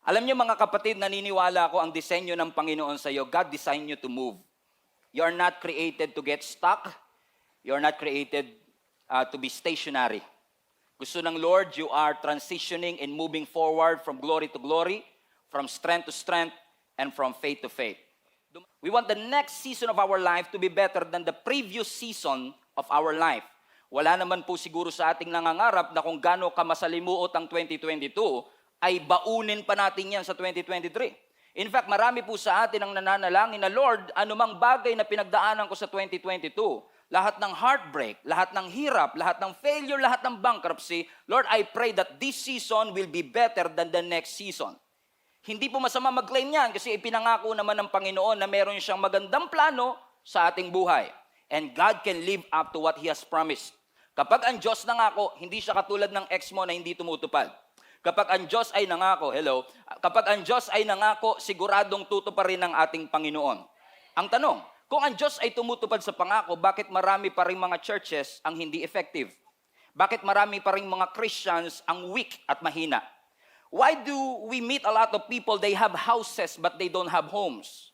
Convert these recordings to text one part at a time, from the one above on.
Alam niyo mga kapatid, naniniwala ako ang disenyo ng Panginoon sa iyo. God designed you to move. You are not created to get stuck. You are not created to be stationary. Gusto ng Lord, you are transitioning and moving forward from glory to glory, from strength to strength, and from faith to faith. We want the next season of our life to be better than the previous season of our life. Wala naman po siguro sa ating nangangarap na kung gaano kamasalimuot ang 2022, ay baunin pa natin yan sa 2023. In fact, marami po sa atin ang nananalangin na, Lord, anumang bagay na pinagdaanan ko sa 2022, lahat ng heartbreak, lahat ng hirap, lahat ng failure, lahat ng bankruptcy, Lord, I pray that this season will be better than the next season. Hindi po masama mag-claim yan kasi ipinangako naman ng Panginoon na meron siyang magandang plano sa ating buhay. And God can live up to what He has promised. Kapag ang Diyos nangako, hindi siya katulad ng ex mo na hindi tumutupad. Kapag ang Diyos ay nangako, kapag ang Diyos ay nangako, siguradong tutuparin ng ating Panginoon. Ang tanong, kung ang Diyos ay tumutupad sa pangako, bakit marami pa rin mga churches ang hindi effective? Bakit marami pa rin mga Christians ang weak at mahina? Why do we meet a lot of people, they have houses but they don't have homes?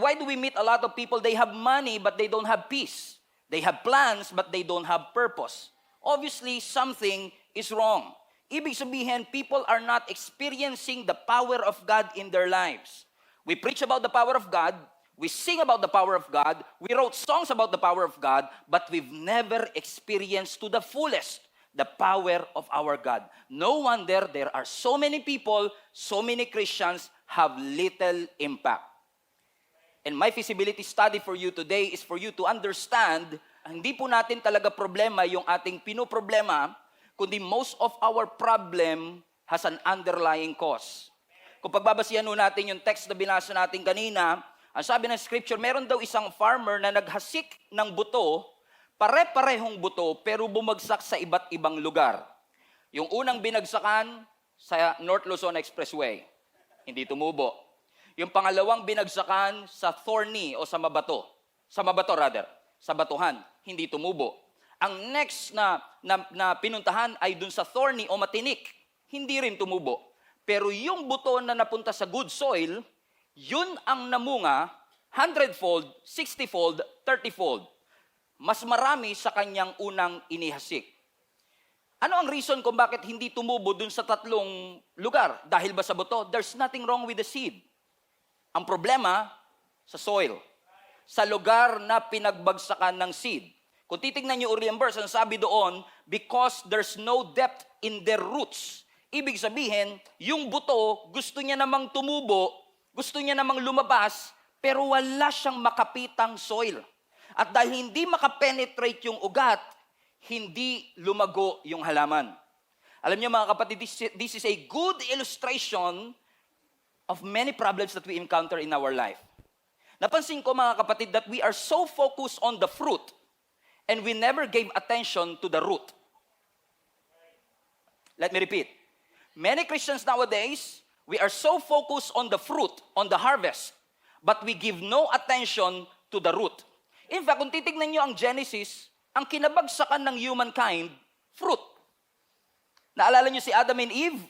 Why do we meet a lot of people, they have money but they don't have peace? They have plans but they don't have purpose. Obviously, something is wrong. Ibig sabihin, people are not experiencing the power of God in their lives. We preach about the power of God, we sing about the power of God, we wrote songs about the power of God, but we've never experienced to the fullest the power of our God. No wonder there are so many people, so many Christians have little impact. And my feasibility study for you today is for you to understand, hindi po natin talaga problema yung ating pinoproblema, kundi most of our problem has an underlying cause. Kung pagbabasihan natin yung text na binasa natin kanina, ang sabi ng scripture, meron daw isang farmer na naghasik ng buto, pare-parehong buto, pero bumagsak sa iba't ibang lugar. Yung unang binagsakan sa North Luzon Expressway, hindi tumubo. Yung pangalawang binagsakan sa Thorny o sa Mabato sa Batuhan, hindi tumubo. Ang next na pinuntahan ay dun sa Thorny o Matinik, hindi rin tumubo. Pero yung buto na napunta sa good soil, yun ang namunga 100-fold, 60-fold, 30-fold. Mas marami sa kanyang unang inihasik. Ano ang reason kung bakit hindi tumubo dun sa tatlong lugar? Dahil ba sa buto? There's nothing wrong with the seed. Ang problema, sa soil. Sa lugar na pinagbagsakan ng seed. Kung titignan niyo uli ang verse, ang sabi doon, because there's no depth in their roots. Ibig sabihin, yung buto, gusto niya namang tumubo, gusto niya namang lumabas, pero wala siyang makapitang soil. At dahil hindi makapenetrate yung ugat, hindi lumago yung halaman. Alam niyo mga kapatid, this is a good illustration of many problems that we encounter in our life. Napansin ko mga kapatid that we are so focused on the fruit, and we never gave attention to the root. Let me repeat. Many Christians nowadays, we are so focused on the fruit, on the harvest, but we give no attention to the root. In fact, kung titignan nyo ang Genesis, ang kinabagsakan ng humankind, fruit. Naalala nyo si Adam and Eve?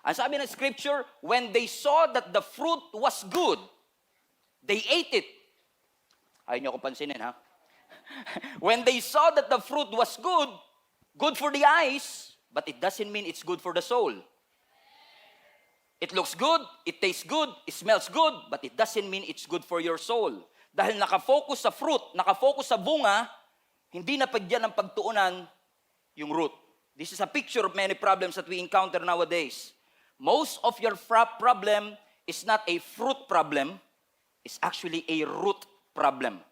Ang sabi ng scripture, when they saw that the fruit was good, they ate it. Ayaw nyo ko pansinin, ha? When they saw that the fruit was good, good for the eyes, but it doesn't mean it's good for the soul. It looks good, it tastes good, it smells good, but it doesn't mean it's good for your soul. Dahil nakafocus sa fruit, nakafocus sa bunga, hindi napagyan ng pagtuunan yung root. This is a picture of many problems that we encounter nowadays. Most of your problem is not a fruit problem, it's actually a root problem.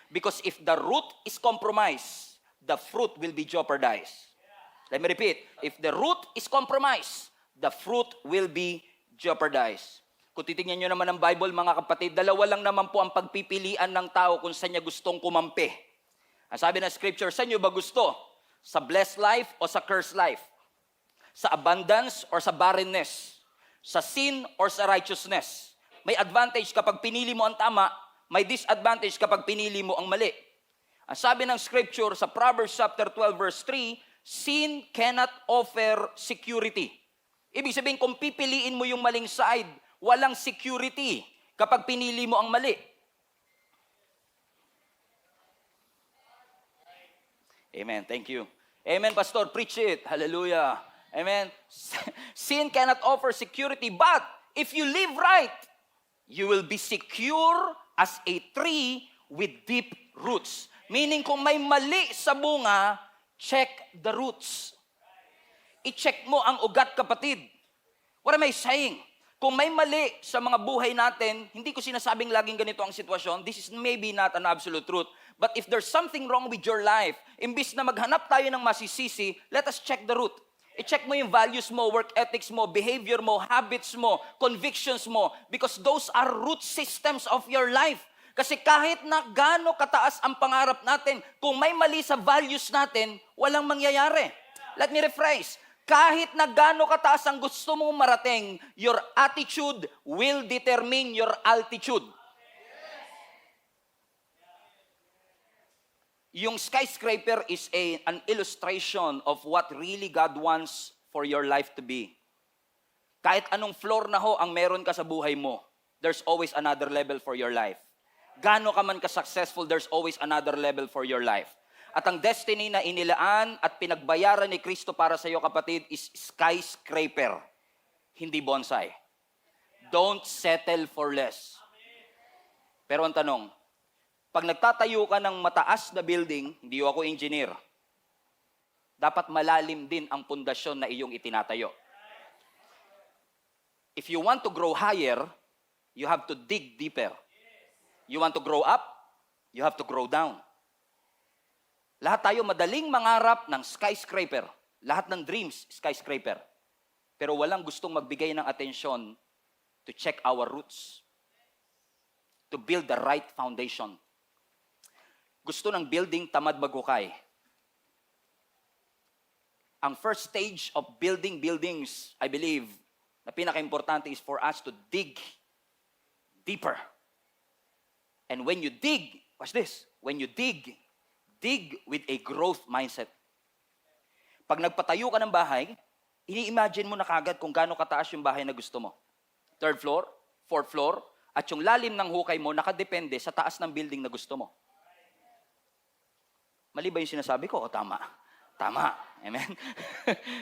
Because if the root is compromised, the fruit will be jeopardized. Let me repeat. If the root is compromised, the fruit will be jeopardized. Kung titignan nyo naman ang Bible, mga kapatid, dalawa lang naman po ang pagpipilian ng tao kung saan niya gustong kumampi. Ang sabi ng scripture, saan nyo ba gusto? Sa blessed life o sa cursed life? Sa abundance or sa barrenness? Sa sin or sa righteousness? May advantage kapag pinili mo ang tama, may disadvantage kapag pinili mo ang mali. Ang sabi ng scripture sa Proverbs chapter 12 verse 3, sin cannot offer security. Ibig sabihin, kung pipiliin mo yung maling side, walang security kapag pinili mo ang mali. Amen. Thank you. Amen, Pastor. Preach it. Hallelujah. Amen. Sin cannot offer security, but if you live right, you will be secure as a tree with deep roots. Meaning, kung may mali sa bunga, check the roots. I-check mo ang ugat, kapatid. What am I saying? Kung may mali sa mga buhay natin, hindi ko sinasabing laging ganito ang sitwasyon. This is maybe not an absolute truth. But if there's something wrong with your life, imbis na maghanap tayo ng masisisi, let us check the root. I-check mo yung values mo, work ethics mo, behavior mo, habits mo, convictions mo, because those are root systems of your life. Kasi kahit na gaano kataas ang pangarap natin, kung may mali sa values natin, walang mangyayari. Let me rephrase. Kahit na gaano kataas ang gusto mong marating, your attitude will determine your altitude. Yung skyscraper is an illustration of what really God wants for your life to be. Kahit anong floor na ho ang meron ka sa buhay mo, there's always another level for your life. Gaano ka man ka-successful, there's always another level for your life. At ang destiny na inilaan at pinagbayaran ni Kristo para sa iyo, kapatid, is skyscraper, hindi bonsai. Don't settle for less. Pero ang tanong, pag nagtatayo ka ng mataas na building, hindi ako engineer, dapat malalim din ang pundasyon na iyong itinatayo. If you want to grow higher, you have to dig deeper. You want to grow up, you have to grow down. Lahat tayo madaling mangarap ng skyscraper. Lahat ng dreams, skyscraper. Pero walang gustong magbigay ng atensyon to check our roots. To build the right foundation. Gusto ng building, tamad maghukay. Ang first stage of building buildings, I believe, na pinaka-importante is for us to dig deeper. And when you dig, watch this, when you dig with a growth mindset. Pag nagpatayo ka ng bahay, ini-imagine mo na kagad kung gaano kataas yung bahay na gusto mo. 3rd floor, 4th floor, at yung lalim ng hukay mo nakadepende sa taas ng building na gusto mo. Mali ba yung sinasabi ko? O tama? Tama. Amen?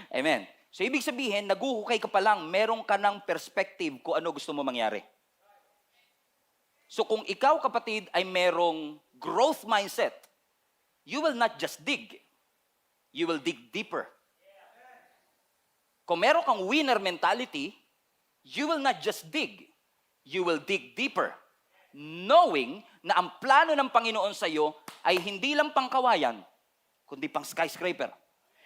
Amen. So ibig sabihin, naguhukay ka pa lang, meron ka ng perspective kung ano gusto mo mangyari. So kung ikaw, kapatid, ay merong growth mindset, you will not just dig. You will dig deeper. Kung meron kang winner mentality, you will not just dig. You will dig deeper. Knowing na ang plano ng Panginoon sa iyo ay hindi lang pangkawayan, kundi pang skyscraper.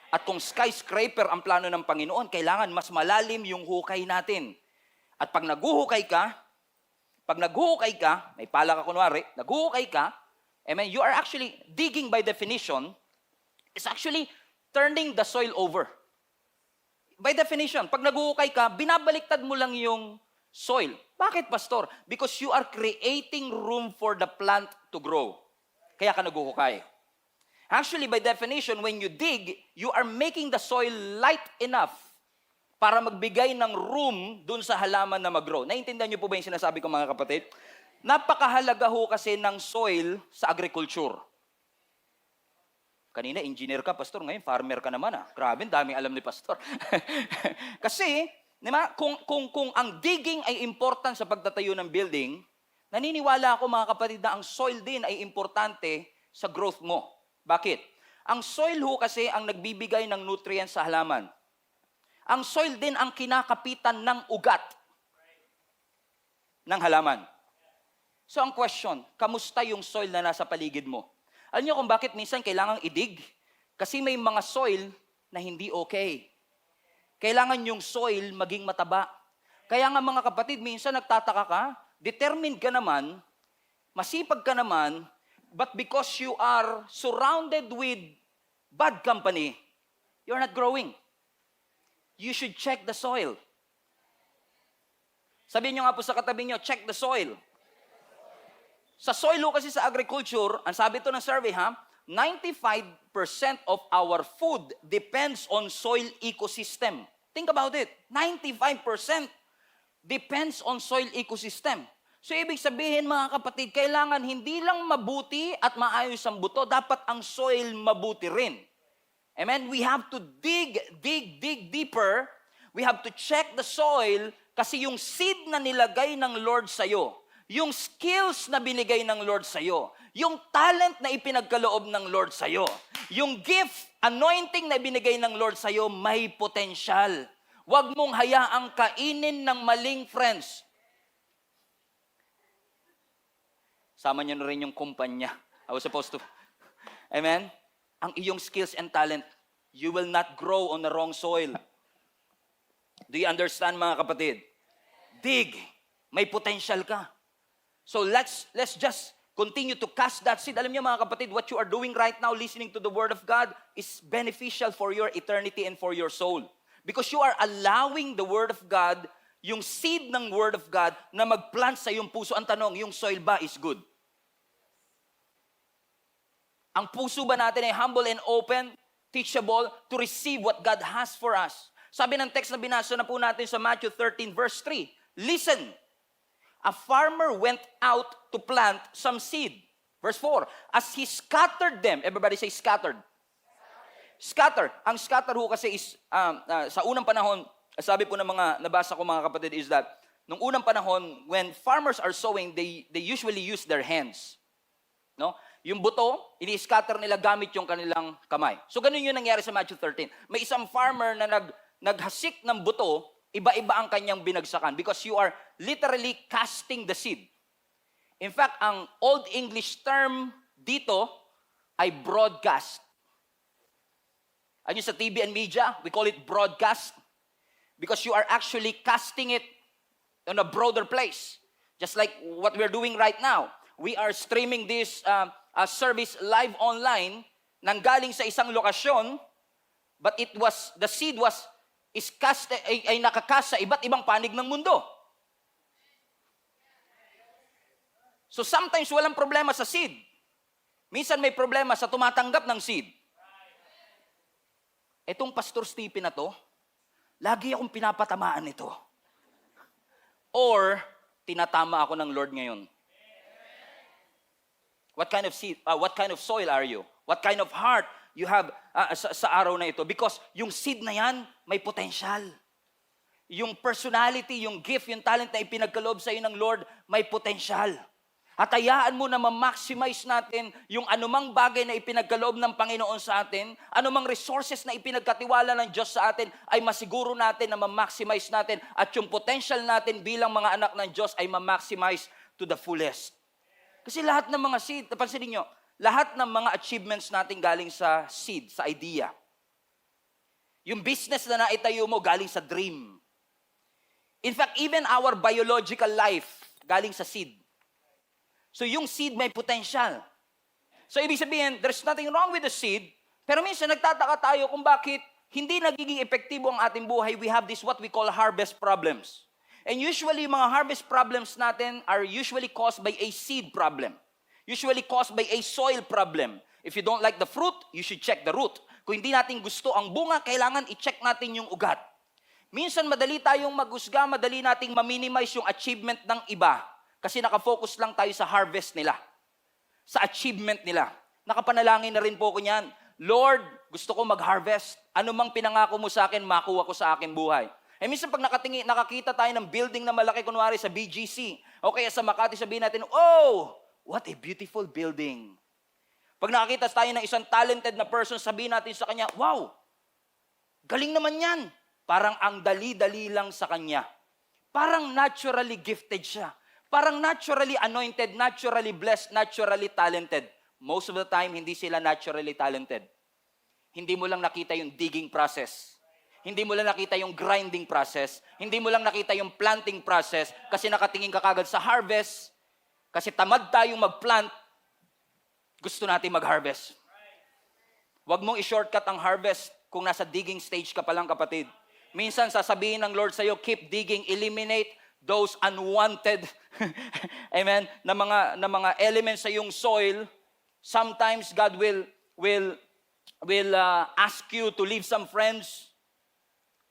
At kung skyscraper ang plano ng Panginoon, kailangan mas malalim yung hukay natin. At pag naguhukay ka, may pala ka kunwari, naguhukay ka, amen, you are actually digging by definition, is actually turning the soil over. By definition, pag naguhukay ka, binabaliktad mo lang yung soil. Bakit, Pastor? Because you are creating room for the plant to grow. Kaya ka naguhukay. Actually, by definition, when you dig, you are making the soil light enough para magbigay ng room dun sa halaman na mag-grow. Naintindihan niyo po ba yung sinasabi ko, mga kapatid? Napakahalaga ho kasi ng soil sa agriculture. Kanina, engineer ka, Pastor. Ngayon, farmer ka naman. Grabe, daming alam ni Pastor. Kasi, diba, kung ang digging ay important sa pagtatayo ng building, naniniwala ako, mga kapatid, na ang soil din ay importante sa growth mo. Bakit? Ang soil ho kasi ang nagbibigay ng nutrients sa halaman. Ang soil din ang kinakapitan ng ugat ng halaman. So ang question, kamusta yung soil na nasa paligid mo? Alam niyo kung bakit minsan kailangang idig? Kasi may mga soil na hindi okay. Kailangan yung soil maging mataba. Kaya nga mga kapatid, minsan nagtataka ka, determined ka naman, masipag ka naman, but because you are surrounded with bad company, you're not growing. You should check the soil. Sabihin nyo nga po sa katabi nyo, check the soil. Sa soil kasi sa agriculture, ang sabi to ng survey 95% of our food depends on soil ecosystem. Think about it. 95% depends on soil ecosystem. So ibig sabihin mga kapatid, kailangan hindi lang mabuti at maayos ang buto, dapat ang soil mabuti rin. Amen? We have to dig deeper. We have to check the soil kasi yung seed na nilagay ng Lord sa'yo, yung skills na binigay ng Lord sa'yo, yung talent na ipinagkaloob ng Lord sa'yo, yung gift, anointing na binigay ng Lord sa'yo, may potential. Huwag mong hayaang kainin ng maling friends. Sama niyo na rin yung kumpanya. I was supposed to. Amen? Ang iyong skills and talent, you will not grow on the wrong soil. Do you understand mga kapatid? Dig. May potential ka. So let's just continue to cast that seed. Alam niyo mga kapatid, what you are doing right now, listening to the Word of God, is beneficial for your eternity and for your soul. Because you are allowing the Word of God, yung seed ng Word of God, na mag-plant sa iyong puso. Ang tanong, yung soil ba is good? Ang puso ba natin ay humble and open, teachable, to receive what God has for us? Sabi ng text na binasa na po natin sa Matthew 13 verse 3, listen, a farmer went out to plant some seed. Verse 4, as he scattered them, everybody say scattered. Scatter. Ang scatter ho kasi is, sa unang panahon, sabi po ng mga nabasa ko mga kapatid is that, nung unang panahon, when farmers are sowing, they usually use their hands. No? Yung buto, ini-scatter nila gamit yung kanilang kamay. So ganun yung nangyari sa Matthew 13. May isang farmer na naghasik ng buto, iba-iba ang kanyang binagsakan because you are literally casting the seed. In fact, ang Old English term dito ay broadcast. Ano sa TV and media, we call it broadcast because you are actually casting it on a broader place. Just like what we're doing right now. We are streaming this service live online nanggaling sa isang lokasyon, but the seed ay nakakast sa iba't ibang panig ng mundo. So sometimes walang problema sa seed. Minsan may problema sa tumatanggap ng seed. Etong Pastor Stephen na to, lagi akong pinapatamaan nito. Or, tinatama ako ng Lord ngayon. What kind of seed, what kind of soil are you? What kind of heart you have sa araw na ito? Because yung seed na yan, may potential. Yung personality, yung gift, yung talent na ipinagkaloob sa iyo ng Lord, may potential. At hayaan mo na ma-maximize natin yung anumang bagay na ipinagkaloob ng Panginoon sa atin, anumang resources na ipinagkatiwala ng Diyos sa atin, ay masiguro natin na ma-maximize natin at yung potential natin bilang mga anak ng Diyos ay ma-maximize to the fullest. Kasi lahat ng mga seed, napansinin nyo, lahat ng mga achievements natin galing sa seed, sa idea. Yung business na naitayo mo galing sa dream. In fact, even our biological life galing sa seed. So yung seed may potential. So ibig sabihin, there's nothing wrong with the seed, pero minsan nagtataka tayo kung bakit hindi nagiging epektibo ang ating buhay. We have this what we call harvest problems. And usually, mga harvest problems natin are usually caused by a seed problem. Usually caused by a soil problem. If you don't like the fruit, you should check the root. Kung hindi natin gusto ang bunga, kailangan i-check natin yung ugat. Minsan madali tayong maghusga, madali nating ma-minimize yung achievement ng iba. Kasi nakafocus lang tayo sa harvest nila. Sa achievement nila. Nakapanalangin na rin po ko niyan. Lord, gusto ko mag-harvest. Ano mang pinangako mo sa akin, makuha ko sa aking buhay. Eh minsan pag nakakita tayo ng building na malaki, kunwari sa BGC, o kaya sa Makati, sabihin natin, oh, what a beautiful building. Pag nakakita tayo ng isang talented na person, sabihin natin sa kanya, wow, galing naman yan. Parang ang dali-dali lang sa kanya. Parang naturally gifted siya. Parang naturally anointed, naturally blessed, naturally talented. Most of the time, hindi sila naturally talented. Hindi mo lang nakita yung digging process. Hindi mo lang nakita yung grinding process. Hindi mo lang nakita yung planting process kasi nakatingin ka kagad sa harvest. Kasi tamad tayong mag-plant, gusto natin mag-harvest. Huwag mong i-shortcut ang harvest kung nasa digging stage ka pa lang, kapatid. Minsan sasabihin ng Lord sa'yo, keep digging, eliminate those unwanted amen, na mga elements sa iyong soil. Sometimes God will ask you to leave some friends.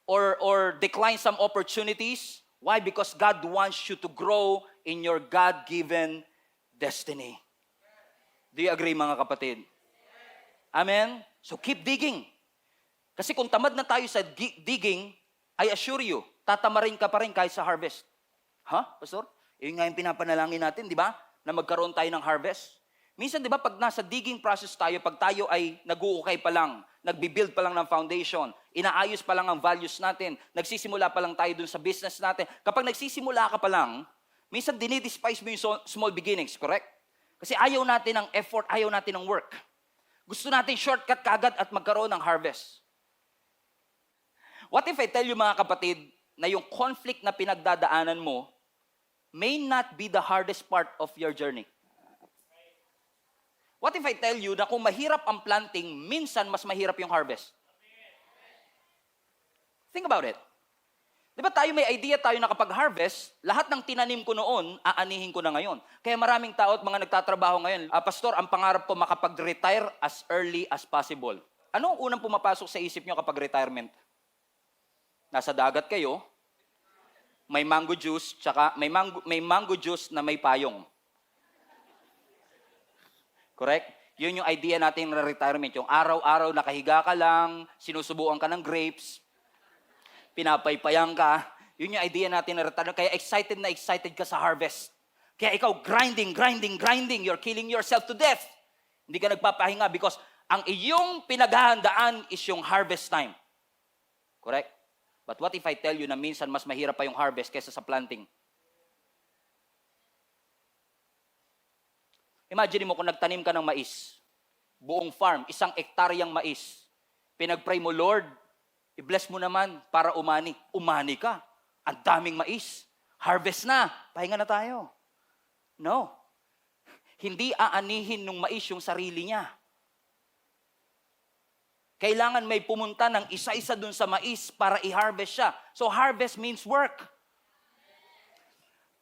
or decline some opportunities. Why? Because God wants you to grow in your God-given destiny. Do you agree, mga kapatid? Amen? So keep digging. Kasi kung tamad na tayo sa digging, I assure you, tatamarin ka pa rin kahit sa harvest. Pastor? Yun nga yung pinapanalangin natin, di ba? Na magkaroon tayo ng harvest. Minsan, di ba, pag nasa digging process tayo, pag tayo ay nag-uukay pa lang, nagbibuild pa lang ng foundation, inaayos pa lang ang values natin, nagsisimula pa lang tayo dun sa business natin. Kapag nagsisimula ka pa lang, minsan dinidespise mo yung small beginnings, correct? Kasi ayaw natin ng effort, ayaw natin ng work. Gusto natin shortcut kagad at magkaroon ng harvest. What if I tell you, mga kapatid, na yung conflict na pinagdadaanan mo may not be the hardest part of your journey? What if I tell you na kung mahirap ang planting, minsan mas mahirap yung harvest? Think about it. Di ba tayo may idea tayo na kapag harvest, lahat ng tinanim ko noon, aanihin ko na ngayon. Kaya maraming tao at mga nagtatrabaho ngayon, Pastor, ang pangarap ko makapag-retire as early as possible. Ano ang unang pumapasok sa isip nyo kapag retirement? Nasa dagat kayo, may mango juice, tsaka may mango juice na may payong. Correct? Yun yung idea natin ng retirement. Yung araw-araw nakahiga ka lang, sinusubuan ka ng grapes, pinapaypayan ka. Yun yung idea natin ng retirement. Kaya excited na excited ka sa harvest. Kaya ikaw grinding. You're killing yourself to death. Hindi ka nagpapahinga because ang iyong pinaghahandaan is yung harvest time. Correct? But what if I tell you na minsan mas mahirap pa yung harvest kaysa sa planting? Imagine mo kung nagtanim ka ng mais. Buong farm, 1 hektaryang mais. Pinag-pray mo, Lord, i-bless mo naman para umani. Umani ka. Ang daming mais. Harvest na. Pahinga na tayo. No. Hindi aanihin ng mais yung sarili niya. Kailangan may pumunta ng isa-isa dun sa mais para i-harvest siya. So harvest means work.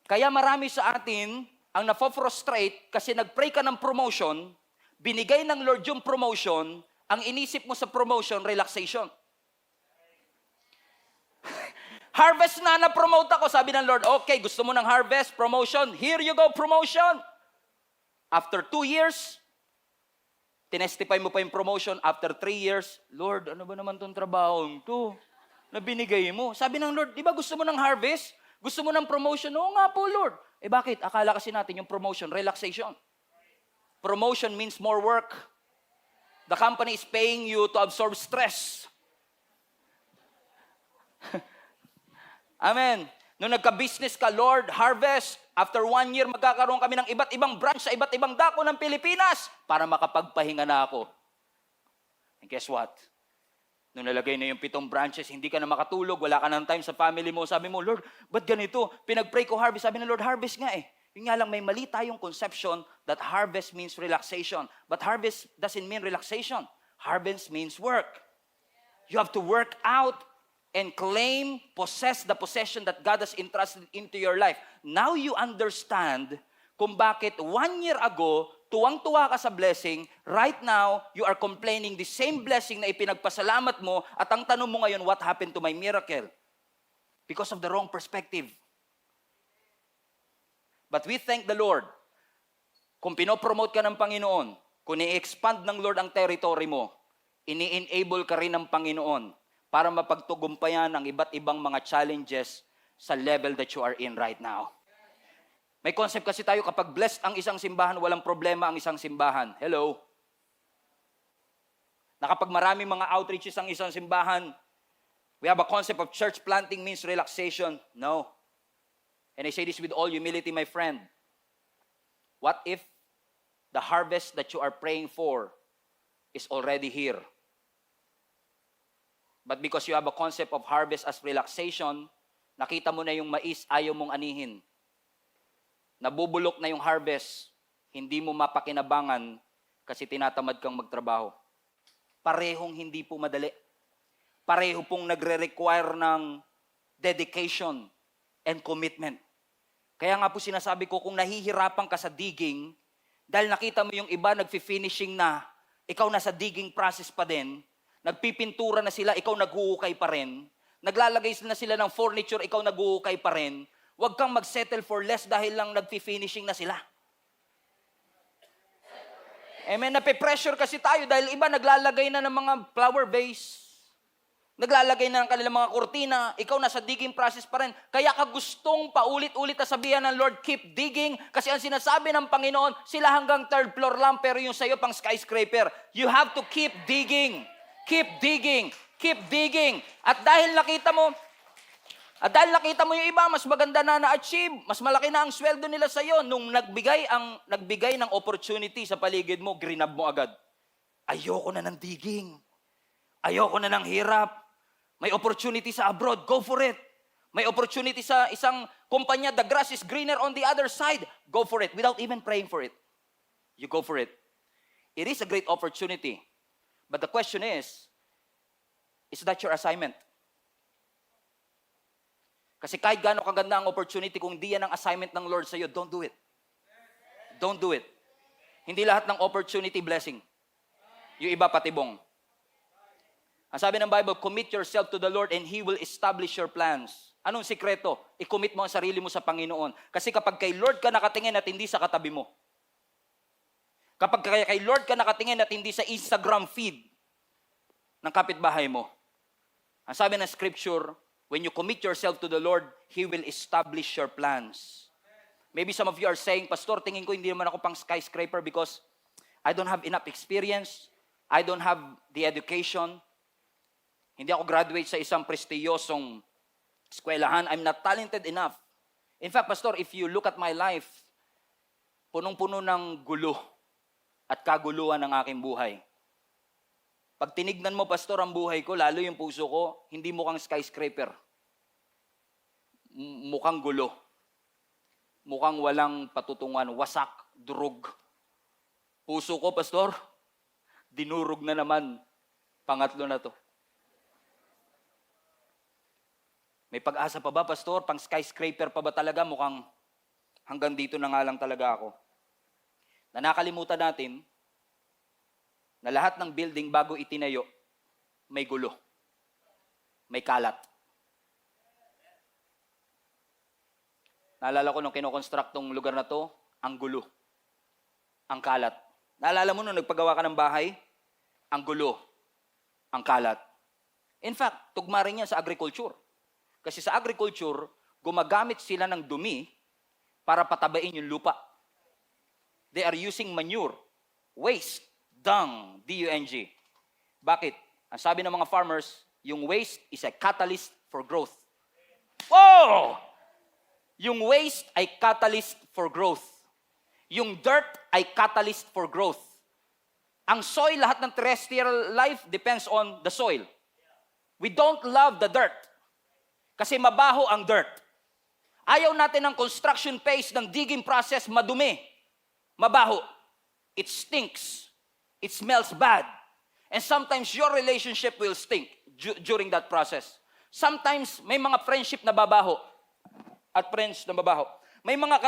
Kaya marami sa atin ang nafo-frustrate kasi nag-pray ka ng promotion, binigay ng Lord yung promotion, ang inisip mo sa promotion, relaxation. Harvest na promote ako, sabi ng Lord, okay, gusto mo ng harvest, promotion, here you go, promotion. After 2 years, tinestify mo pa yung promotion. After 3 years, Lord, ano ba naman tong trabahong to na binigay mo? Sabi ng Lord, di ba gusto mo ng harvest? Gusto mo ng promotion? Oo nga po, Lord. Bakit? Akala kasi natin yung promotion, relaxation. Promotion means more work. The company is paying you to absorb stress. Amen. Nung nagka-business ka, Lord, harvest. After 1 year, magkakaroon kami ng iba't ibang branch sa iba't ibang dako ng Pilipinas para makapagpahinga na ako. And guess what? Nung nalagay na yung 7 branches, hindi ka na makatulog, wala ka ng time sa family mo. Sabi mo, Lord, ba't ganito? Pinag-pray ko harvest. Sabi ng Lord, harvest nga eh. Yun nga lang, may mali tayong conception that harvest means relaxation. But harvest doesn't mean relaxation. Harvest means work. You have to work out and claim, possess the possession that God has entrusted into your life. Now you understand kung bakit 1 year ago, tuwang-tuwa ka sa blessing, right now, you are complaining the same blessing na ipinagpasalamat mo, at ang tanong mo ngayon, what happened to my miracle? Because of the wrong perspective. But we thank the Lord. Kung pinopromote ka ng Panginoon, kung i-expand ng Lord ang territory mo, ini-enable ka rin ng Panginoon para mapagtugumpayan ang iba't ibang mga challenges sa level that you are in right now. May concept kasi tayo, kapag blessed ang isang simbahan, walang problema ang isang simbahan. Hello? Na kapag maraming mga outreaches ang isang simbahan, we have a concept of church planting means relaxation. No. And I say this with all humility, my friend. What if the harvest that you are praying for is already here? But because you have a concept of harvest as relaxation, nakita mo na yung mais, ayaw mong anihin. Nabubulok na yung harvest, hindi mo mapakinabangan kasi tinatamad kang magtrabaho. Parehong hindi po madali. Pareho pong nagre-require ng dedication and commitment. Kaya nga po sinasabi ko, kung nahihirapan ka sa digging, dahil nakita mo yung iba nagfi-finishing na, ikaw nasa digging process pa din, nagpipintura na sila, ikaw naghuhukay pa rin, naglalagay na sila ng furniture, ikaw naguhukay pa rin, huwag kang mag-settle for less dahil lang nag-finishing na sila. Amen, nape-pressure kasi tayo dahil iba naglalagay na ng mga flower vase, naglalagay na ng kanilang mga kurtina, ikaw nasa digging process pa rin. Kaya ka gustong paulit-ulit na sabihan ng Lord, keep digging, kasi ang sinasabi ng Panginoon, sila hanggang third floor lang, pero yung sa'yo pang skyscraper. You have to keep digging. Keep digging. Keep digging. At dahil nakita mo yung iba, mas maganda na na-achieve, mas malaki na ang sweldo nila sa iyo, nung nagbigay ng opportunity sa paligid mo, grinab mo agad. Ayoko na ng digging. Ayoko na ng hirap. May opportunity sa abroad, go for it. May opportunity sa isang kumpanya, the grass is greener on the other side, go for it without even praying for it. You go for it. It is a great opportunity. But the question is that your assignment? Kasi kahit gaano kaganda ang opportunity, kung di yan ang assignment ng Lord sa iyo, don't do it. Don't do it. Hindi lahat ng opportunity blessing. Yung iba patibong. Ang sabi ng Bible, commit yourself to the Lord and He will establish your plans. Anong sikreto? I-commit mo ang sarili mo sa Panginoon. Kasi kapag kay Lord ka nakatingin at hindi sa katabi mo, kapag kay Lord ka nakatingin at hindi sa Instagram feed ng kapitbahay mo, ang sabi ng Scripture, when you commit yourself to the Lord, He will establish your plans. Maybe some of you are saying, Pastor, tingin ko hindi naman ako pang skyscraper because I don't have enough experience. I don't have the education. Hindi ako graduate sa isang prestiyosong eskwelahan. I'm not talented enough. In fact, Pastor, if you look at my life, punong-puno ng gulo at kaguluhan ng aking buhay. Pag tinignan mo, Pastor, ang buhay ko, lalo yung puso ko, hindi mukhang skyscraper. Mukhang gulo. Mukhang walang patutungan, wasak, durog. Puso ko, Pastor, dinurog na naman. Pangatlo na to. May pag-asa pa ba, Pastor? Pang skyscraper pa ba talaga? Mukhang hanggang dito na nga lang talaga ako. Na nakalimutan natin na lahat ng building bago itinayo, may gulo. May kalat. Naalala ko nung kinoconstruct tong lugar na to, ang gulo. Ang kalat. Naalala mo nung nagpagawa ka ng bahay? Ang gulo. Ang kalat. In fact, tugma rin yan sa agriculture. Kasi sa agriculture, gumagamit sila ng dumi para patabain yung lupa. They are using manure, waste, dung, D-U-N-G. Bakit? Ang sabi ng mga farmers, yung waste is a catalyst for growth. Whoa! Yung waste ay catalyst for growth. Yung dirt ay catalyst for growth. Ang soil, lahat ng terrestrial life depends on the soil. We don't love the dirt. Kasi mabaho ang dirt. Ayaw natin ng construction phase ng digging process madumi. Mabaho. It stinks. It smells bad. And sometimes your relationship will stink during that process. Sometimes may mga friendship na babaho at friends na mabaho. May mga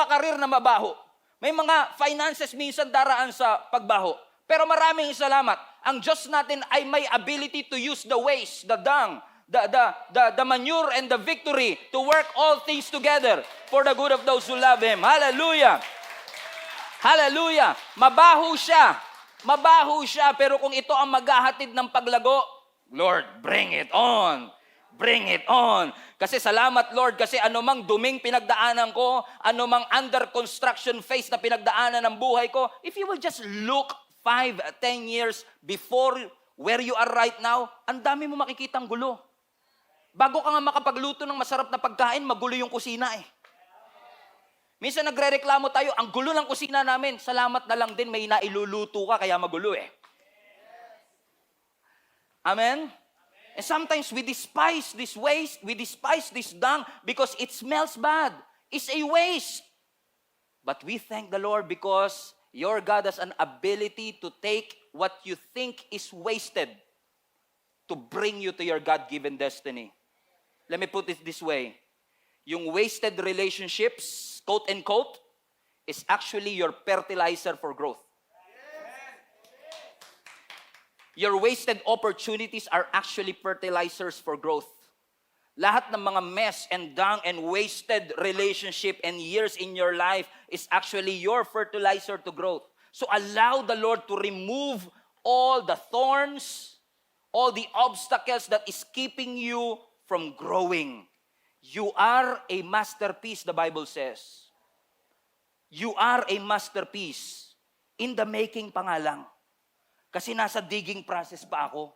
karir na mabaho. May mga finances minsan daraan sa pagbaho. Pero maraming salamat. Ang Diyos natin ay may ability to use the waste, the dung, the manure and the victory to work all things together for the good of those who love Him. Hallelujah! Hallelujah! Mabaho siya. Mabaho siya, pero kung ito ang maghahatid ng paglago, Lord, bring it on. Bring it on. Kasi salamat, Lord, kasi anumang duming pinagdaanan ko, anumang under construction phase na pinagdaanan ng buhay ko, if you will just look 5, 10 years before where you are right now, ang dami mo makikitang gulo. Bago ka nga makapagluto ng masarap na pagkain, magulo yung kusina eh. Minsan nagre-reklamo tayo, ang gulo ng kusina namin. Salamat na lang din, may nailuluto ka, kaya magulo eh. Amen? And sometimes we despise this waste, we despise this dung because it smells bad. It's a waste. But we thank the Lord because your God has an ability to take what you think is wasted to bring you to your God-given destiny. Let me put it this way. Yung wasted relationships, quote and quote, is actually your fertilizer for growth. Your wasted opportunities are actually fertilizers for growth. Lahat ng mga mess and dung and wasted relationship and years in your life is actually your fertilizer to growth. So allow the Lord to remove all the thorns, all the obstacles that is keeping you from growing. You are a masterpiece, the Bible says. You are a masterpiece. In the making pa nga lang. Kasi nasa digging process pa ako.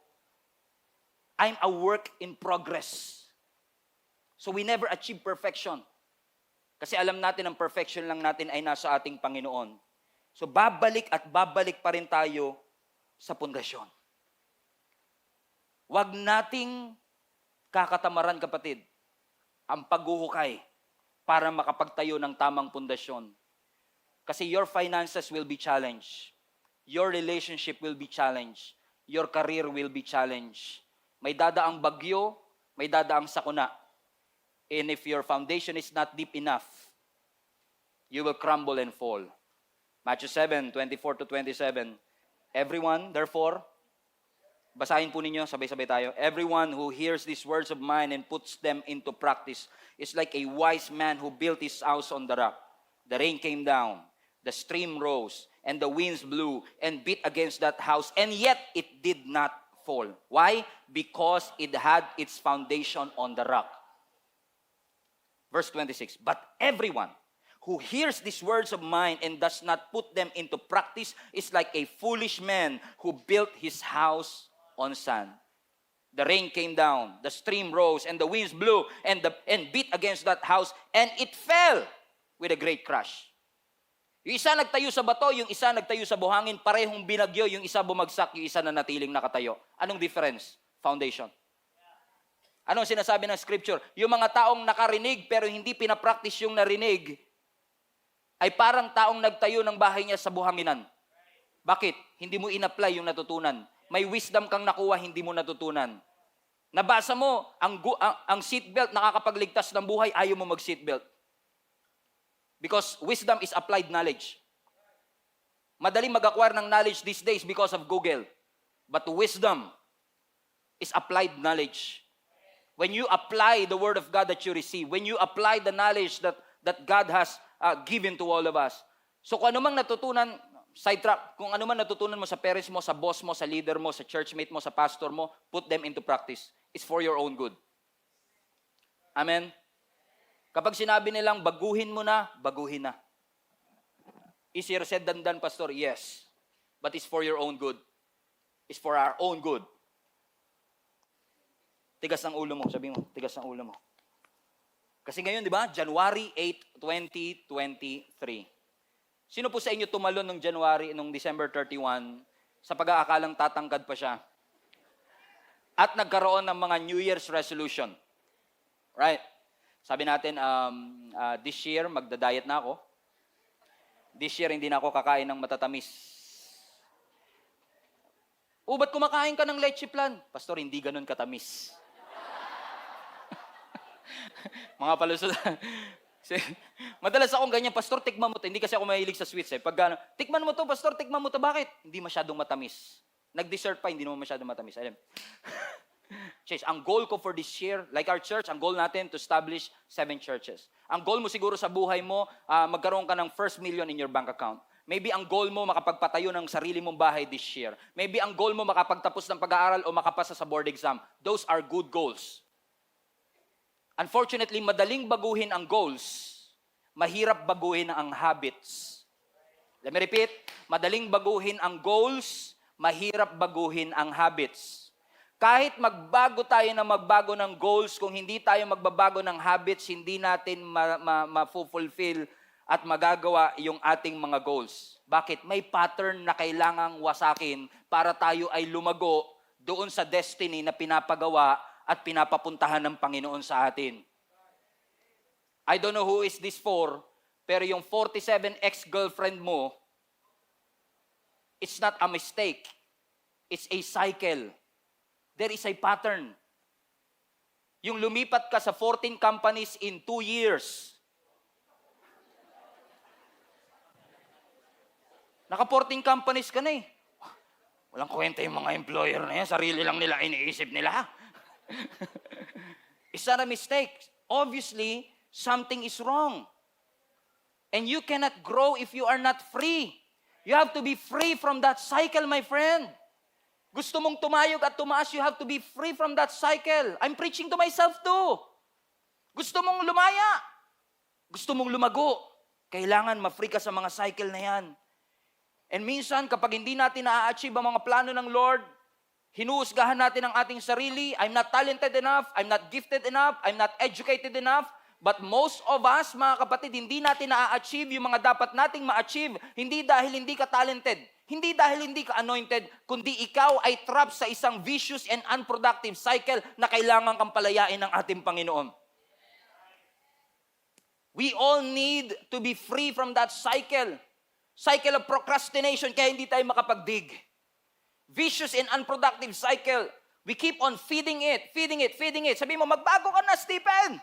I'm a work in progress. So we never achieve perfection. Kasi alam natin ang perfection lang natin ay nasa ating Panginoon. So babalik at babalik pa rin tayo sa pundasyon. Huwag nating kakatamaran, kapatid, ang paghuhukay para makapagtayo ng tamang pundasyon. Kasi your finances will be challenged. Your relationship will be challenged. Your career will be challenged. May dadaang bagyo, may dadaang sakuna. And if your foundation is not deep enough, you will crumble and fall. Matthew 7:24-27. Everyone, therefore, basahin po ninyo, sabay-sabay tayo. Everyone who hears these words of mine and puts them into practice is like a wise man who built his house on the rock. The rain came down, the stream rose, and the winds blew and beat against that house, and yet it did not fall. Why? Because it had its foundation on the rock. Verse 26, but everyone who hears these words of mine and does not put them into practice is like a foolish man who built his house on sand. The rain came down, the stream rose, and the winds blew and beat against that house, and it fell with a great crash. Yung isa nagtayo sa bato, yung isa nagtayo sa buhangin, parehong binagyo, yung isa bumagsak, yung isa nanatiling nakatayo. Anong difference? Foundation. Anong sinasabi ng scripture? Yung mga taong nakarinig pero hindi pinapractice yung narinig ay parang taong nagtayo ng bahay niya sa buhanginan. Bakit? Hindi mo in-apply yung natutunan. May wisdom kang nakuha, hindi mo natutunan. Nabasa mo, ang seatbelt nakakapagligtas ng buhay, ayaw mo mag-seatbelt. Because wisdom is applied knowledge. Madaling mag-acquire ng knowledge these days because of Google. But wisdom is applied knowledge. When you apply the word of God that you receive, when you apply the knowledge that God has given to all of us. So kung ano mang natutunan, sidetrack, kung ano man natutunan mo sa parents mo, sa boss mo, sa leader mo, sa churchmate mo, sa pastor mo, put them into practice. It's for your own good. Amen? Kapag sinabi nilang baguhin mo na, baguhin na. Easier said than done, Pastor? Yes. But it's for your own good. It's for our own good. Tigas ng ulo mo, sabi mo, tigas ng ulo mo. Kasi ngayon, di ba, January 8, 2023. Sino po sa inyo tumalon nung December 31, sa pag-aakalang tatangkad pa siya? At nagkaroon ng mga New Year's resolution. Right? Sabi natin, this year, magda-diet na ako. This year, hindi na ako kakain ng matatamis. Ba't kumakain ka ng leche flan? Pastor, hindi ganun katamis. Mga palusot. Madalas akong ganyan, Pastor, tikman mo to. Hindi kasi ako mahilig sa sweets eh. Tikman mo to, Pastor, tikman mo to. Bakit? Hindi masyadong matamis. Nag-dessert pa, hindi naman masyadong matamis. Alam. Church, ang goal ko for this year, like our church, ang goal natin to establish 7 churches. Ang goal mo siguro sa buhay mo, magkaroon ka ng first million in your bank account. Maybe ang goal mo makapagpatayo ng sarili mong bahay this year. Maybe ang goal mo makapagtapos ng pag-aaral o makapasa sa board exam. Those are good goals. Unfortunately, madaling baguhin ang goals, mahirap baguhin ang habits. Let me repeat, madaling baguhin ang goals, mahirap baguhin ang habits. Kahit magbago tayo na magbago ng goals, kung hindi tayo magbabago ng habits, hindi natin ma-fulfill at magagawa yung ating mga goals. Bakit? May pattern na kailangang wasakin para tayo ay lumago doon sa destiny na pinapagawa at pinapapuntahan ng Panginoon sa atin. I don't know who is this for, pero yung 47 ex-girlfriend mo, it's not a mistake. It's a cycle. There is a pattern. Yung lumipat ka sa 14 companies in 2 years. Naka 14 companies ka na eh. Walang kwenta yung mga employer na yan. Sarili lang nila iniisip nila. It's not a mistake. Obviously, something is wrong. And you cannot grow if you are not free. You have to be free from that cycle, my friend. Gusto mong tumayog at tumaas, you have to be free from that cycle. I'm preaching to myself too. Gusto mong lumaya. Gusto mong lumago. Kailangan ma-free ka sa mga cycle na yan. And minsan, kapag hindi natin na-achieve ang mga plano ng Lord, hinuhusgahan natin ang ating sarili. I'm not talented enough. I'm not gifted enough. I'm not educated enough. But most of us, mga kapatid, hindi natin na-achieve yung mga dapat nating ma-achieve. Hindi dahil hindi ka talented. Hindi dahil hindi ka anointed, kundi ikaw ay trapped sa isang vicious and unproductive cycle na kailangan kang palayain ng ating Panginoon. We all need to be free from that cycle. Cycle of procrastination, kaya hindi tayo makapagdig. Vicious and unproductive cycle. We keep on feeding it. Sabi mo, magbago ka na, Stephen.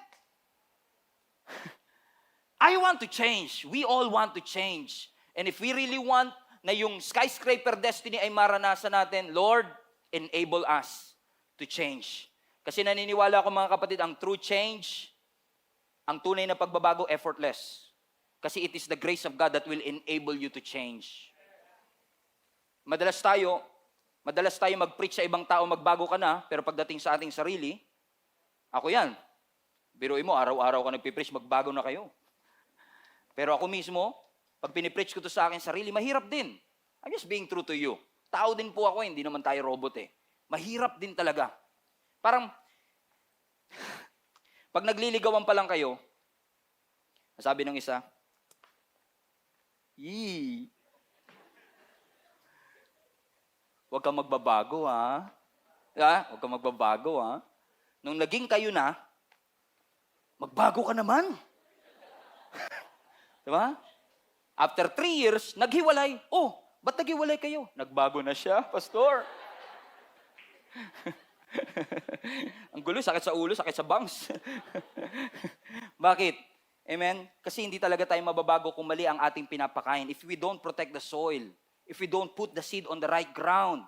I want to change. We all want to change. And if we really want na yung skyscraper destiny ay maranasan natin, Lord, enable us to change. Kasi naniniwala ako mga kapatid, ang true change, ang tunay na pagbabago, effortless. Kasi it is the grace of God that will enable you to change. Madalas tayo mag-preach sa ibang tao, magbago ka na, pero pagdating sa ating sarili, ako yan. Biruin mo, araw-araw ka nagpipreach, magbago na kayo. Pero ako mismo, pag pinipreach ko to sa akin sarili, mahirap din. I'm just being true to you. Tao din po ako, hindi naman tayo robot eh. Mahirap din talaga. Parang, pag nagliligawan pa lang kayo, sabi ng isa, yee, huwag kang magbabago ha. Huwag kang magbabago ha. Nung naging kayo na, magbago ka naman. Diba? After 3 years, naghiwalay. Oh, ba't naghiwalay kayo? Nagbago na siya, pastor. Ang gulo, sakit sa ulo, sakit sa bangs. Bakit? Amen? Kasi hindi talaga tayo mababago kung mali ang ating pinapakain. If we don't protect the soil, if we don't put the seed on the right ground.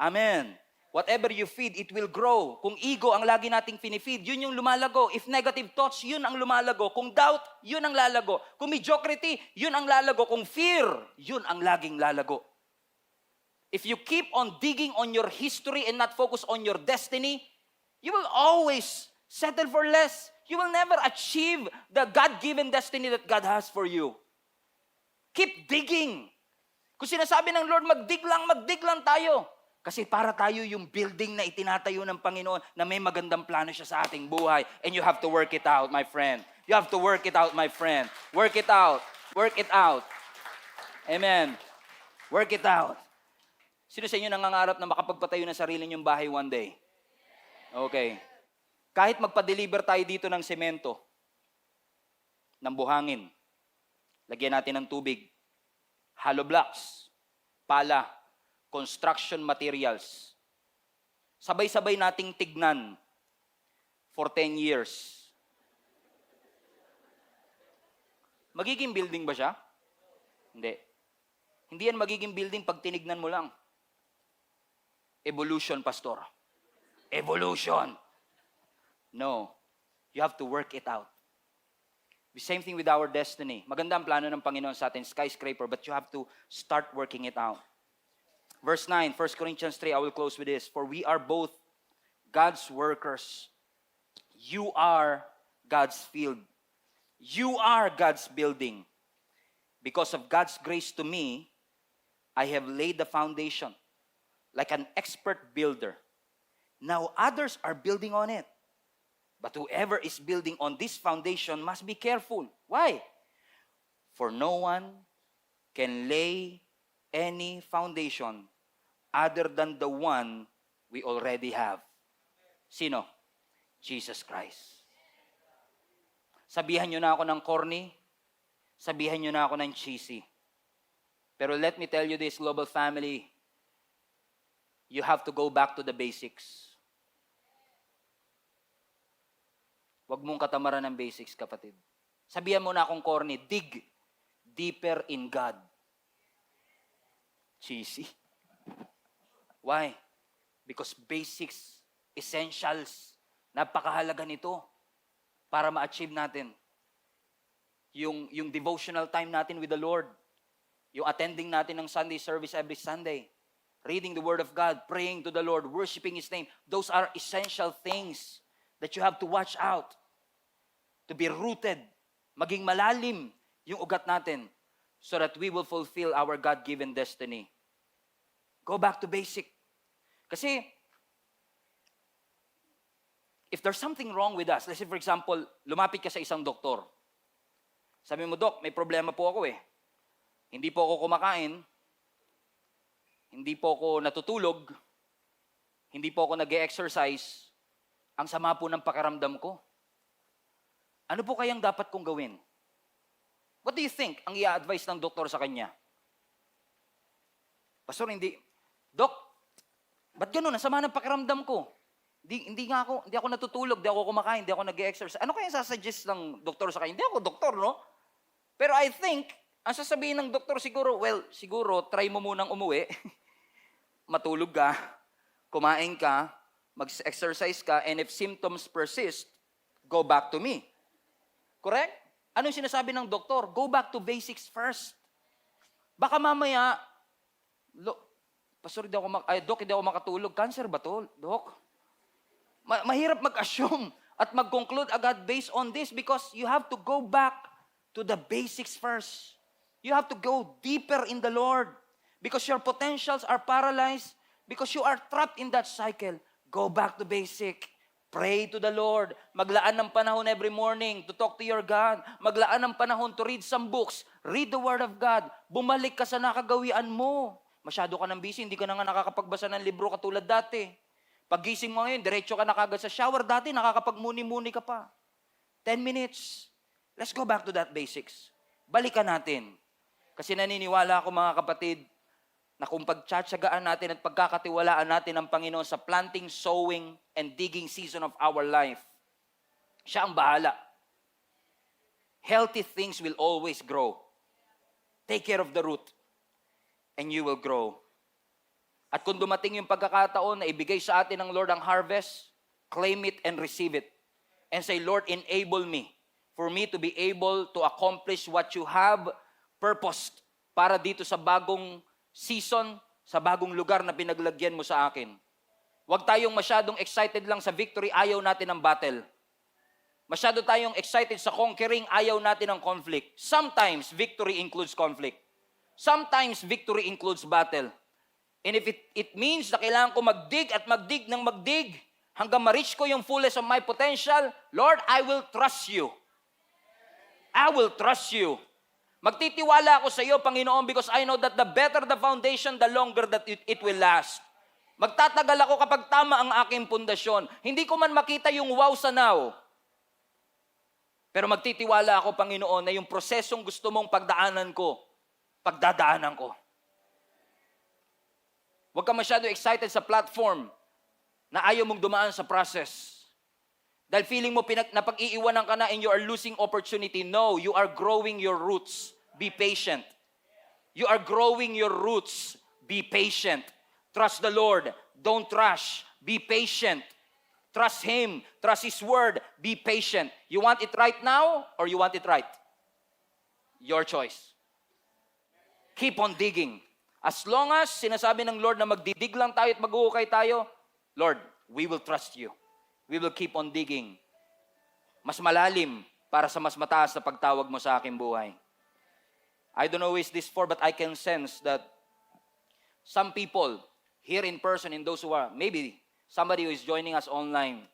Amen. Whatever you feed, it will grow. Kung ego ang lagi nating pinifeed, yun yung lumalago. If negative thoughts, yun ang lumalago. Kung doubt, yun ang lalago. Kung mediocrity, yun ang lalago. Kung fear, yun ang laging lalago. If you keep on digging on your history and not focus on your destiny, you will always settle for less. You will never achieve the God-given destiny that God has for you. Keep digging. Kung sinasabi ng Lord, magdig lang tayo. Kasi para tayo yung building na itinatayo ng Panginoon na may magandang plano siya sa ating buhay. And you have to work it out, my friend. You have to work it out, my friend. Work it out. Work it out. Amen. Work it out. Sino sa inyo nangangarap na makapagpatayo ng sarili niyong bahay one day? Okay. Kahit magpa-deliver tayo dito ng semento, ng buhangin, lagyan natin ng tubig, hollow blocks, pala, construction materials. Sabay-sabay nating tignan for 10 years. Magiging building ba siya? Hindi. Hindi yan magiging building pag tinignan mo lang. Evolution, pastor. Evolution. No. You have to work it out. The same thing with our destiny. Maganda ang plano ng Panginoon sa atin, skyscraper, but you have to start working it out. Verse 9, 1 Corinthians 3, I will close with this. For we are both God's workers. You are God's field. You are God's building. Because of God's grace to me, I have laid the foundation like an expert builder. Now others are building on it. But whoever is building on this foundation must be careful. Why? For no one can lay any foundation other than the one we already have. Sino? Jesus Christ. Sabihan nyo na ako ng corny, sabihan nyo na ako ng cheesy. Pero let me tell you this, global family, you have to go back to the basics. Huwag mong katamaran ng basics, kapatid. Sabihan mo na akong corny, dig deeper in God. Cheesy. Why? Because basics, essentials, napakahalaga nito para ma-achieve natin. Yung devotional time natin with the Lord, yung attending natin ng Sunday service every Sunday, reading the Word of God, praying to the Lord, worshiping His name, those are essential things that you have to watch out. To be rooted, maging malalim yung ugat natin so that we will fulfill our God-given destiny. Go back to basic. Kasi, if there's something wrong with us, let's say for example, lumapit ka sa isang doktor. Sabi mo, Dok, may problema po ako eh. Hindi po ako kumakain, hindi po ako natutulog, hindi po ako nag-e-exercise, ang sama po ng pakiramdam ko. Ano po kayang dapat kong gawin? What do you think ang i-advise ng doktor sa kanya? Pastor, Dok, ba't ganun? Ang sama ng pakiramdam ko. Hindi ako natutulog, hindi ako kumakain, hindi ako nag-e-exercise. Ano kaya sasuggest ng doktor sa kanya? Hindi ako doktor, no? Pero I think, ang sasabihin ng doktor siguro, siguro, try mo munang umuwi. Matulog ka, kumain ka, mag-exercise ka, and if symptoms persist, go back to me. Correct? Ano yung sinasabi ng doktor? Go back to basics first. Baka mamaya, Pastor, Dok, hindi ako makatulog. Cancer ba to, Dok? Mahirap mag-assume at mag-conclude agad based on this because you have to go back to the basics first. You have to go deeper in the Lord because your potentials are paralyzed because you are trapped in that cycle. Go back to basic. Pray to the Lord. Maglaan ng panahon every morning to talk to your God. Maglaan ng panahon to read some books. Read the Word of God. Bumalik ka sa nakagawian mo. Masyado ka ng busy, hindi ka na nga nakakapagbasa ng libro katulad dati. Paggising mo ngayon, diretso ka na kagad sa shower. Dati, nakakapagmuni-muni ka pa. 10 minutes. Let's go back to that basics. Balikan natin. Kasi naniniwala ako mga kapatid, na kung pagtsatsagaan natin at pagkakatiwalaan natin ang Panginoon sa planting, sowing, and digging season of our life, siya ang bahala. Healthy things will always grow. Take care of the root, and you will grow. At kung dumating yung pagkakataon na ibigay sa atin ng Lord ang harvest, claim it and receive it. And say, Lord, enable me for me to be able to accomplish what you have purposed para dito sa bagong season, sa bagong lugar na pinaglagyan mo sa akin. Huwag tayong masyadong excited lang sa victory, ayaw natin ng battle. Masyado tayong excited sa conquering, ayaw natin ng conflict. Sometimes victory includes conflict. Sometimes victory includes battle. And if it means na kailangan ko magdig at magdig ng magdig hanggang ma-reach ko yung fullness of my potential, Lord, I will trust you. I will trust you. Magtitiwala ako sa iyo, Panginoon, because I know that the better the foundation, the longer that it will last. Magtatagal ako kapag tama ang aking pundasyon. Hindi ko man makita yung wow sa now. Pero magtitiwala ako, Panginoon, na yung prosesong gusto mong pagdaanan ko. Huwag ka masyado excited sa platform na ayaw mong dumaan sa process. Dahil feeling mo napag-iiwanan ka na and you are losing opportunity. No, you are growing your roots. Be patient. You are growing your roots. Be patient. Trust the Lord. Don't rush. Be patient. Trust Him. Trust His Word. Be patient. You want it right now or you want it right? Your choice. Keep on digging. As long as sinasabi ng Lord na magdidig lang tayo at mag-uukay tayo, Lord, we will trust you. We will keep on digging. Mas malalim para sa mas mataas na pagtawag mo sa aking buhay. I don't know who is this for, but I can sense that some people here in person and those who are, maybe somebody who is joining us online,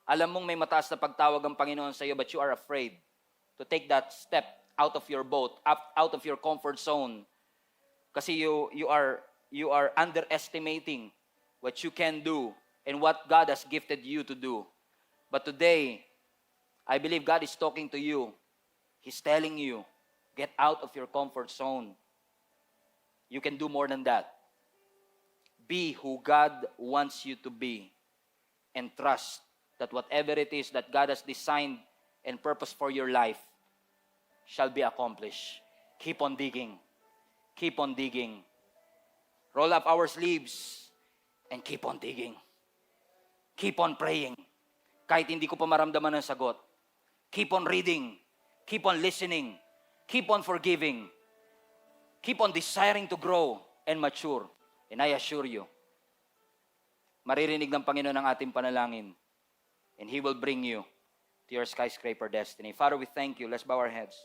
alam mong may mataas na pagtawag ang Panginoon sa iyo, but you are afraid to take that step out of your boat, out of your comfort zone. Kasi you are underestimating what you can do and what God has gifted you to do. But today, I believe God is talking to you. He's telling you, get out of your comfort zone. You can do more than that. Be who God wants you to be. And trust that whatever it is that God has designed and purposed for your life shall be accomplished. Keep on digging. Keep on digging. Roll up our sleeves And keep on digging. Keep on praying. Kahit hindi ko pa maramdaman ng sagot. Keep on reading. Keep on listening. Keep on forgiving. Keep on desiring to grow and mature. And I assure you, maririnig ng Panginoon ang ating panalangin. And He will bring you to your skyscraper destiny. Father, we thank you. Let's bow our heads.